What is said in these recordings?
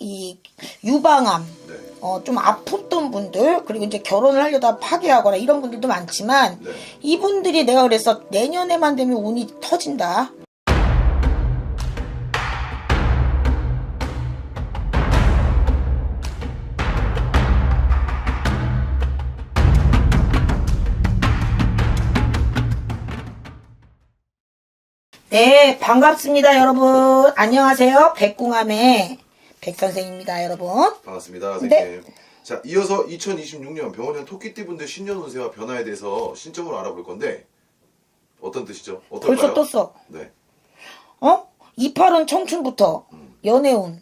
이 유방암, 네. 좀 아팠던 분들, 그리고 이제 결혼을 하려다 파기하거나 이런 분들도 많지만, 네. 이분들이 내가 그래서 내년에만 되면 운이 터진다. 네, 반갑습니다, 여러분. 안녕하세요. 백궁암의 백선생입니다, 여러분. 반갑습니다, 선생님. 네. 자, 이어서 2026년 병원년 토끼띠분들 신년 운세와 변화에 대해서 신점으로 알아볼 건데 어떤 뜻이죠? 어떨까요? 벌써 떴어. 네. 28은 청춘부터 연애운.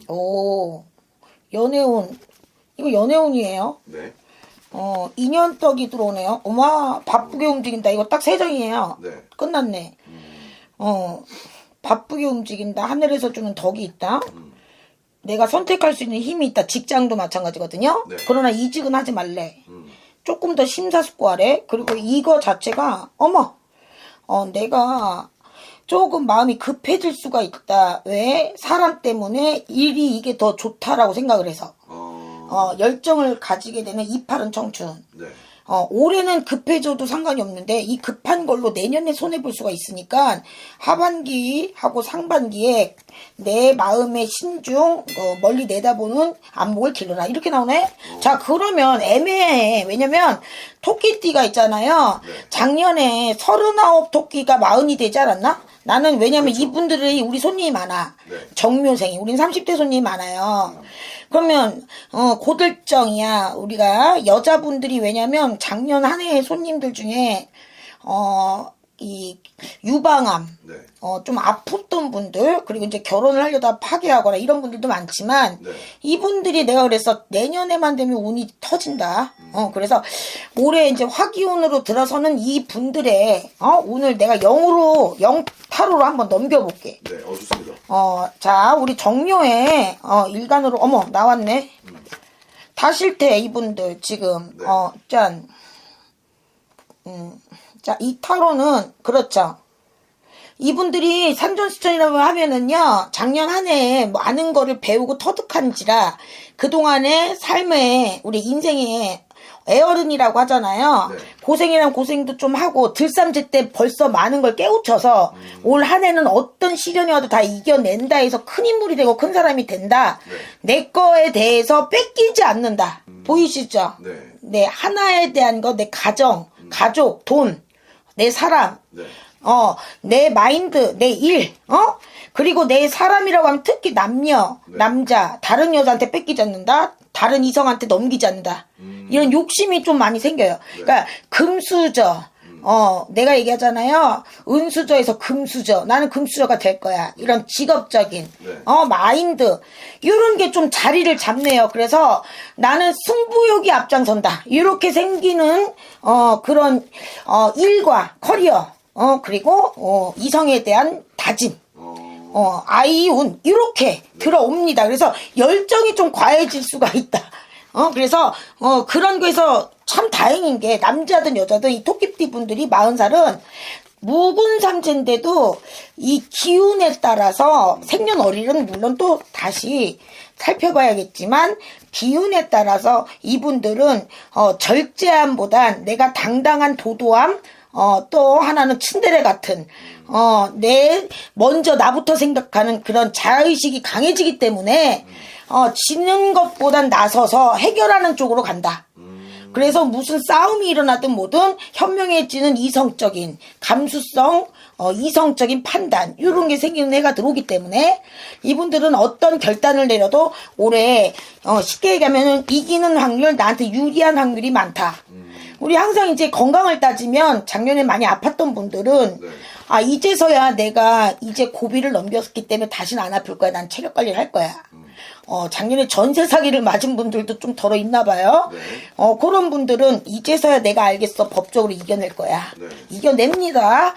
오, 연애운. 이거 연애운이에요. 네. 인연떡이 들어오네요. 어마, 바쁘게 움직인다. 이거 딱 세 장이에요. 네. 끝났네. 바쁘게 움직인다. 하늘에서 주는 덕이 있다. 내가 선택할 수 있는 힘이 있다. 직장도 마찬가지거든요. 네. 그러나 이직은 하지 말래. 조금 더 심사숙고하래. 그리고 이거 자체가 내가 조금 마음이 급해질 수가 있다. 왜? 사람 때문에 일이 이게 더 좋다라고 생각을 해서. 열정을 가지게 되는 28은 청춘. 네. 올해는 급해져도 상관이 없는데 이 급한 걸로 내년에 손해볼 수가 있으니까 하반기하고 상반기에 내 마음의 신중, 멀리 내다보는 안목을 길러라. 이렇게 나오네? 자, 그러면 애매해. 왜냐면 토끼띠가 있잖아요. 네. 작년에 39 토끼가 40이 되지 않았나? 나는 왜냐면 그렇죠. 이분들이 우리 손님이 많아. 네. 정묘생이. 우린 30대 손님이 많아요. 그러면 고들정이야. 우리가 여자분들이 왜냐면 작년 한 해의 손님들 중에 이 유방암, 네. 좀 아팠던 분들, 그리고 이제 결혼을 하려다 파기하거나 이런 분들도 많지만, 네. 이분들이 내가 그래서 내년에만 되면 운이 터진다. 그래서 올해 이제 화기운으로 들어서는 이 분들의, 운을 내가 영타로로 한번 넘겨볼게. 네. 좋습니다. 자, 우리 정묘에, 일간으로, 나왔네. 다실테 이분들 지금, 네. 짠. 자, 이 타로는, 그렇죠. 이분들이 산전수전이라고 하면은요, 작년 한 해에 많은 거를 배우고 터득한지라, 그동안의 삶에, 우리 인생에, 애어른이라고 하잖아요. 네. 고생이란 고생도 좀 하고, 들삼재 때 벌써 많은 걸 깨우쳐서, 올 한 해는 어떤 시련이 와도 다 이겨낸다 해서 큰 인물이 되고 큰 사람이 된다. 네. 내 거에 대해서 뺏기지 않는다. 보이시죠? 네. 내 하나에 대한 거, 내 가정, 가족, 돈, 내 사람, 네. 내 마인드, 내 일, 그리고 내 사람이라고 하면 특히 남녀, 네. 남자, 다른 여자한테 뺏기지 않는다, 다른 이성한테 넘기지 않는다. 이런 욕심이 좀 많이 생겨요. 그러니까 금수저, 내가 얘기하잖아요. 은수저에서 금수저. 나는 금수저가 될 거야. 이런 직업적인, 네. 마인드. 이런 게 좀 자리를 잡네요. 그래서 나는 승부욕이 앞장선다. 이렇게 생기는, 그런, 일과 커리어, 그리고, 이성에 대한 다짐. 아이운. 이렇게 들어옵니다. 그래서 열정이 좀 과해질 수가 있다. 그래서, 그런 거에서 참 다행인 게, 남자든 여자든 이 토끼띠 분들이 40살은 묵은 삼재인데도 이 기운에 따라서 생년월일은 물론 또 다시 살펴봐야겠지만, 기운에 따라서 이분들은, 절제함보단 내가 당당한 도도함, 또 하나는 츤데레 같은, 먼저 나부터 생각하는 그런 자의식이 강해지기 때문에, 지는 것보단 나서서 해결하는 쪽으로 간다. 그래서 무슨 싸움이 일어나든 뭐든 현명해지는 이성적인 감수성, 이성적인 판단 이런 게 생기는 해가 들어오기 때문에 이분들은 어떤 결단을 내려도 올해 쉽게 얘기하면 이기는 확률, 나한테 유리한 확률이 많다. 우리 항상 이제 건강을 따지면 작년에 많이 아팠던 분들은 네. 이제서야 내가 이제 고비를 넘겼기 때문에 다시는 안 아플 거야. 난 체력 관리를 할 거야. 작년에 전세 사기를 맞은 분들도 좀 덜어 있나 봐요. 네. 그런 분들은 이제서야 내가 알겠어. 법적으로 이겨낼 거야. 네. 이겨냅니다.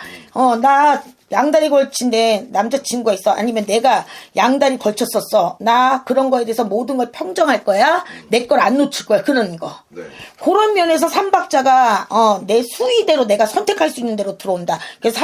나 양다리 걸친데 남자친구가 있어. 아니면 내가 양다리 걸쳤었어. 나 그런 거에 대해서 모든 걸 평정할 거야. 내 걸 안 놓칠 거야. 그런 거. 네. 그런 면에서 삼박자가 내 수위대로 내가 선택할 수 있는 대로 들어온다. 그래서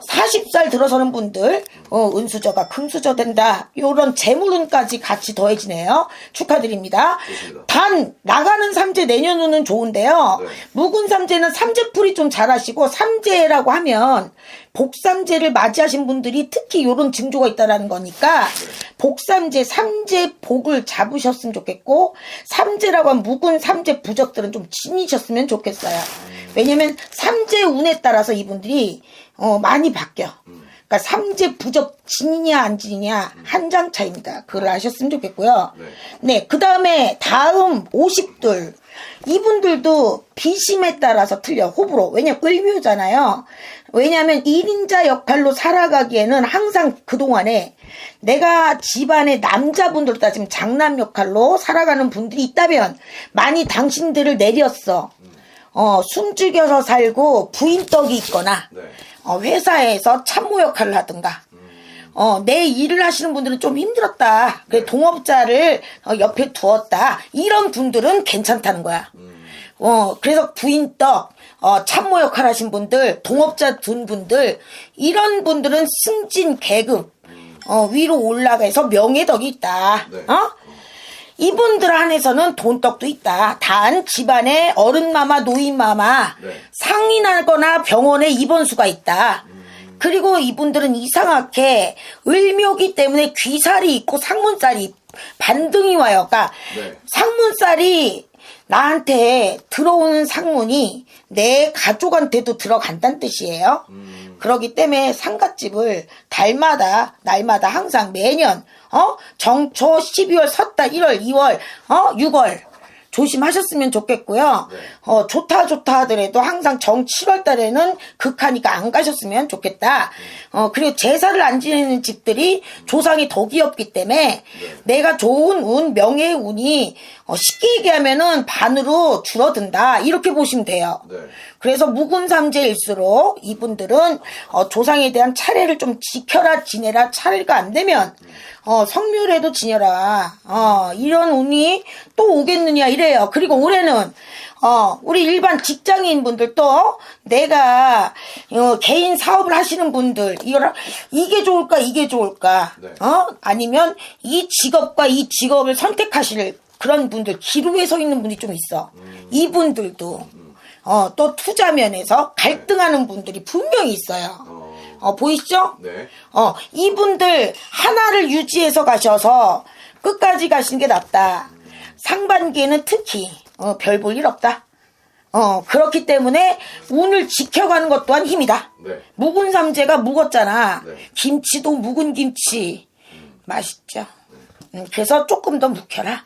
40살 들어서는 분들 은수저가 금수저 된다. 요런 재물운까지 같이 더해지네요. 축하드립니다. 좋습니다. 단 나가는 삼재 내년운은 좋은데요. 네. 묵은 삼재는 삼재풀이 좀 잘하시고 삼재라고 하면 복삼재를 맞이하신 분들이 특히 요런 징조가 있다라는 거니까 복삼재, 삼재 복을 잡으셨으면 좋겠고 삼재라고 하면 묵은 삼재 부적들은 좀 지니셨으면 좋겠어요. 왜냐면 삼재 운에 따라서 이분들이 많이 바뀌어. 그러니까 삼재 부적 지니냐 안 지니냐 한 장 차이입니다. 그걸 아셨으면 좋겠고요. 네, 그 다음에 다음 50둘 이분들도 비심에 따라서 틀려. 호불호. 왜냐면 을묘잖아요. 왜냐하면 1인자 역할로 살아가기에는 항상 그동안에 내가 집안의 남자분들 따지면 장남 역할로 살아가는 분들이 있다면 많이 당신들을 내렸어. 숨죽여서 살고 부인떡이 있거나 회사에서 참모 역할을 하든가 내 일을 하시는 분들은 좀 힘들었다. 그래 동업자를 옆에 두었다. 이런 분들은 괜찮다는 거야. 그래서 부인떡, 참모 역할 하신 분들, 동업자 둔 분들, 이런 분들은 승진, 계급, 위로 올라가서 명예덕이 있다. 이분들 안에서는 돈떡도 있다. 단 집안에 어른마마, 노인마마, 상인하거나 병원에 입원수가 있다. 그리고 이분들은 이상하게 을묘기 때문에 귀살이 있고 상문살이 반등이 와요. 그러니까 상문살이 나한테 들어오는 상문이 내 가족한테도 들어간다는 뜻이에요. 그렇기 때문에 상갓집을 달마다 날마다 항상 매년 정초 12월 섣달 1월 2월 6월 조심하셨으면 좋겠고요. 좋다 하더라도 항상 정 7월 달에는 극하니까 안 가셨으면 좋겠다. 그리고 제사를 안 지내는 집들이 조상이 덕이 없기 때문에 내가 좋은 운, 명예의 운이 쉽게 얘기하면은 반으로 줄어든다. 이렇게 보시면 돼요. 그래서 묵은 삼재일수록 이분들은 조상에 대한 차례를 좀 지켜라 지내라. 차례가 안 되면 성묘라도 지내라. 이런 운이 또 오겠느냐 이래요. 그리고 올해는 우리 일반 직장인 분들도 내가 개인 사업을 하시는 분들 이게 좋을까 이게 좋을까 아니면 이 직업과 이 직업을 선택하실 그런 분들 기로에 서 있는 분이 좀 있어. 이분들도 또 투자 면에서 갈등하는 분들이 분명히 있어요. 보이시죠? 이분들 하나를 유지해서 가셔서 끝까지 가시는 게 낫다. 상반기에는 특히 별 볼 일 없다. 그렇기 때문에 운을 지켜가는 것 또한 힘이다. 묵은 삼재가 묵었잖아. 김치도 묵은 김치 맛있죠. 그래서 조금 더 묵혀라.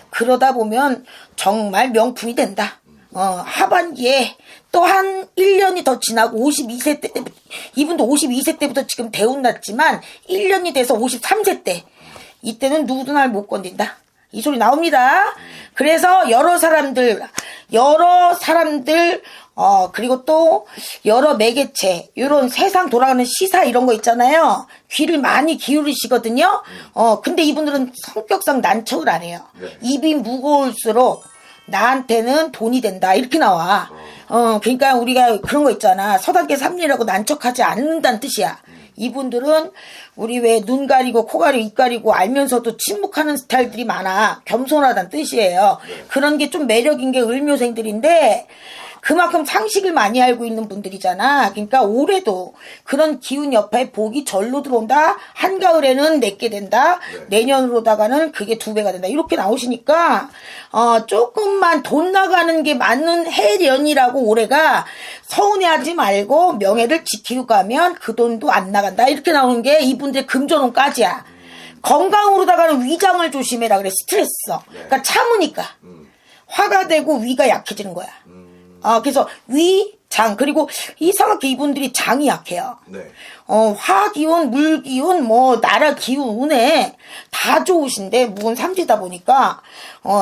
그러다 보면 정말 명품이 된다. 하반기에 또 한 1년이 더 지나고 52세 때, 이분도 52세 때부터 지금 대운 났지만 1년이 돼서 53세 때, 이때는 누구도 날 못 건든다. 이 소리 나옵니다. 그래서 여러 사람들, 그리고 또 여러 매개체, 요런 세상 돌아가는 시사 이런 거 있잖아요. 귀를 많이 기울이시거든요. 근데 이분들은 성격상 난척을 안 해요. 입이 무거울수록 나한테는 돈이 된다. 이렇게 나와. 그러니까 우리가 그런 거 있잖아. 서당계 삼리라고 난척하지 않는다는 뜻이야. 이분들은 우리 왜 눈 가리고 코 가리고 입 가리고 알면서도 침묵하는 스타일들이 많아. 겸손하다는 뜻이에요. 그런 게 좀 매력인 게 을묘생들인데 그만큼 상식을 많이 알고 있는 분들이잖아. 그러니까 올해도 그런 기운 여파에 복이 절로 들어온다. 한가을에는 내게 된다. 내년으로다가는 그게 2배가 된다. 이렇게 나오시니까 조금만 돈 나가는 게 맞는 해년이라고 올해가 서운해하지 말고 명예를 지키고 가면 그 돈도 안 나간다. 이렇게 나오는 게 이분들의 금전운까지야. 건강으로다가는 위장을 조심해라 그래. 스트레스. 그러니까 참으니까 화가 되고 위가 약해지는 거야. 그래서 위, 장, 그리고 이상하게 이분들이 장이 약해요. 화 기운, 물 기운, 나라 기운에 다 좋으신데, 묵은 삼재다 보니까,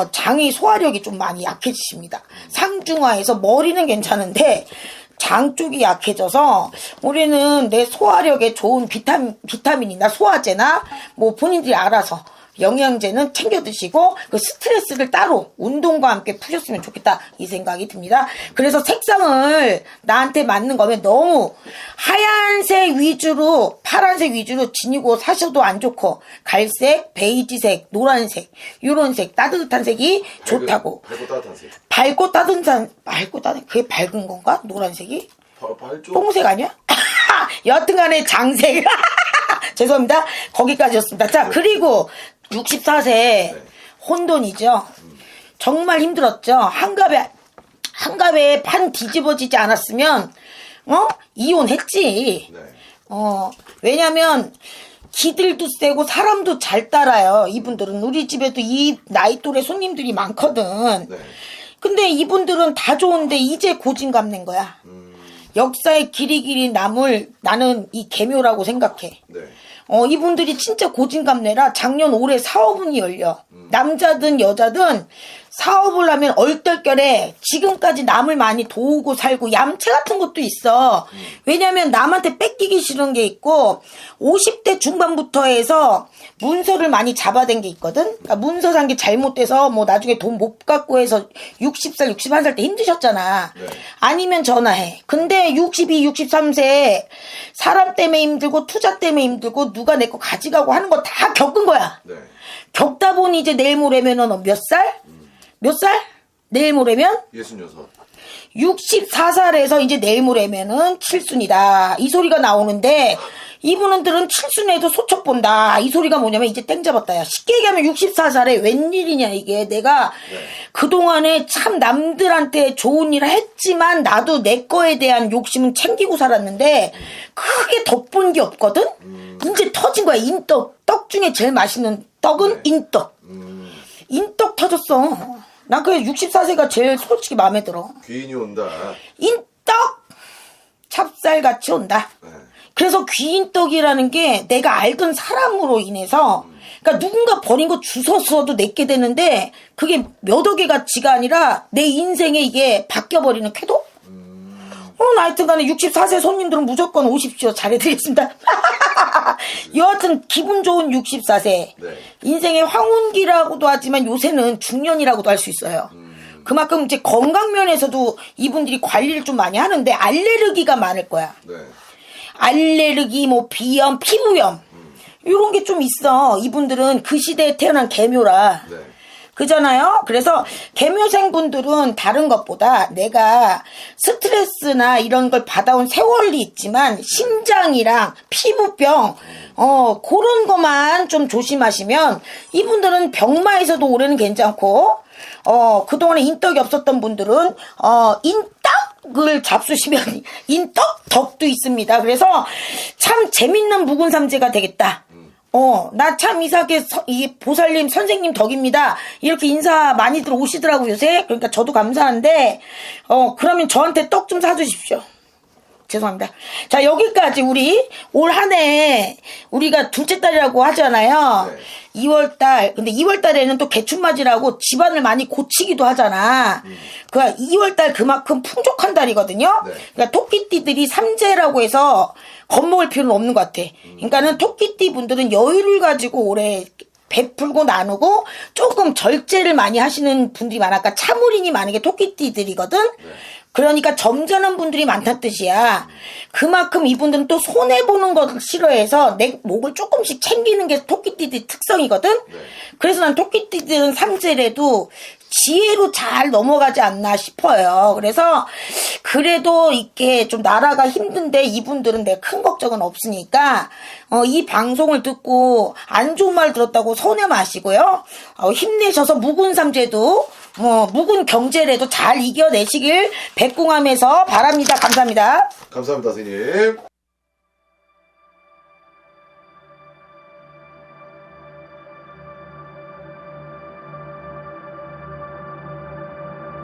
장이 소화력이 좀 많이 약해지십니다. 상중하에서 머리는 괜찮은데, 장 쪽이 약해져서, 올해는 내 소화력에 좋은 비타민이나 소화제나, 본인들이 알아서, 영양제는 챙겨 드시고 그 스트레스를 따로 운동과 함께 푸셨으면 좋겠다 이 생각이 듭니다. 그래서 색상을 나한테 맞는 거면 너무 하얀색 위주로 파란색 위주로 지니고 사셔도 안 좋고 갈색, 베이지색, 노란색 요런 색 따뜻한 색이 좋다고. 밝고 따뜻한 색. 밝고 따뜻한 그게 밝은 건가? 노란색이? 밝죠. 똥색 아니야? 여튼간에 장색. 죄송합니다. 거기까지였습니다. 자, 그리고 64세 혼돈이죠. 정말 힘들었죠. 한갑에 판 뒤집어지지 않았으면 이혼했지. 네. 왜냐면 기들도 세고 사람도 잘 따라요. 이분들은 우리 집에도 이 나이 또래 손님들이 많거든. 네. 근데 이분들은 다 좋은데 이제 고진감 낸 거야. 역사의 길이 남을 나는 이 개묘라고 생각해. 네. 이분들이 진짜 고진감 내라 작년 올해 사업운이 열려. 남자든 여자든 사업을 하면 얼떨결에 지금까지 남을 많이 도우고 살고 얌체 같은 것도 있어. 왜냐면 남한테 뺏기기 싫은 게 있고 50대 중반부터 해서 문서를 많이 잡아댄 게 있거든. 그러니까 문서 산 게 잘못돼서 뭐 나중에 돈 못 갖고 해서 60살, 61살 때 힘드셨잖아. 네. 아니면 전화해. 근데 62, 63세 사람 때문에 힘들고 투자 때문에 힘들고 누가 내 거 가져가고 하는 거 다 겪은 거야. 네. 겪다 보니 이제 내일 모레면은 몇 살? 몇 살? 내일 모레면? 66. 64살에서 이제 내일 모레면은 칠순이다. 이 소리가 나오는데 이분들은 칠순에도 소쩍 본다. 이 소리가 뭐냐면 이제 땡 잡았다. 야. 쉽게 얘기하면 64살에 웬일이냐 이게. 내가 그동안에 참 남들한테 좋은 일을 했지만 나도 내 거에 대한 욕심은 챙기고 살았는데 크게 덕본 게 없거든? 이제 터진 거야. 인떡. 떡 중에 제일 맛있는 떡은 인떡. 인떡 터졌어. 난 그래 64세가 제일 솔직히 마음에 들어. 귀인이 온다. 인떡 찹쌀같이 온다. 네. 그래서 귀인떡이라는 게 내가 알던 사람으로 인해서 그러니까 누군가 버린 거 주웠어도 내게 되는데 그게 몇 억의 가치가 아니라 내 인생에 이게 바뀌어버리는 쾌도? 하여튼 간에 64세 손님들은 무조건 오십시오. 잘해드리겠습니다. 여하튼 기분 좋은 64세. 네. 인생의 황혼기라고도 하지만 요새는 중년이라고도 할 수 있어요. 그만큼 이제 건강 면에서도 이분들이 관리를 좀 많이 하는데 알레르기가 많을 거야. 네. 알레르기, 뭐 비염, 피부염 이런 게 좀 있어. 이분들은 그 시대에 태어난 개묘라. 네. 그잖아요. 그래서 개묘생분들은 다른 것보다 내가 스트레스나 이런 걸 받아온 세월이 있지만 심장이랑 피부병 그런 것만 좀 조심하시면 이분들은 병마에서도 올해는 괜찮고 그동안에 인떡이 없었던 분들은 인떡을 잡수시면 인떡 덕도 있습니다. 그래서 참 재밌는 묵은 삼재가 되겠다. 나 참 이상하게 이 보살님 선생님 덕입니다. 이렇게 인사 많이들 오시더라고 요새. 그러니까 저도 감사한데 그러면 저한테 떡 좀 사주십시오. 죄송합니다. 자, 여기까지 우리 올 한 해 우리가 둘째 달이라고 하잖아요. 네. 2월달. 근데 2월달에는 또 개춘맞이라고 집안을 많이 고치기도 하잖아. 그러니까 2월달 그만큼 풍족한 달이거든요. 네. 그러니까 토끼띠들이 삼재라고 해서 겁먹을 필요는 없는 것 같아. 그러니까는 토끼띠 분들은 여유를 가지고 올해 베풀고 나누고 조금 절제를 많이 하시는 분들이 많아까 참을인이 많은 게 토끼띠들이거든. 네. 그러니까 점잖은 분들이 많다는 뜻이야. 그만큼 이분들은 또 손해보는 것을 싫어해서 내 목을 조금씩 챙기는 게 토끼띠들 특성이거든. 네. 그래서 난 토끼띠들은 삼재래도 지혜로 잘 넘어가지 않나 싶어요. 그래서 그래도 이렇게 좀 나라가 힘든데 이분들은 내가 큰 걱정은 없으니까 이 방송을 듣고 안 좋은 말 들었다고 손해 마시고요. 힘내셔서 묵은 삼재도 묵은 경제라도 잘 이겨내시길 백궁함에서 바랍니다. 감사합니다. 감사합니다, 선생님.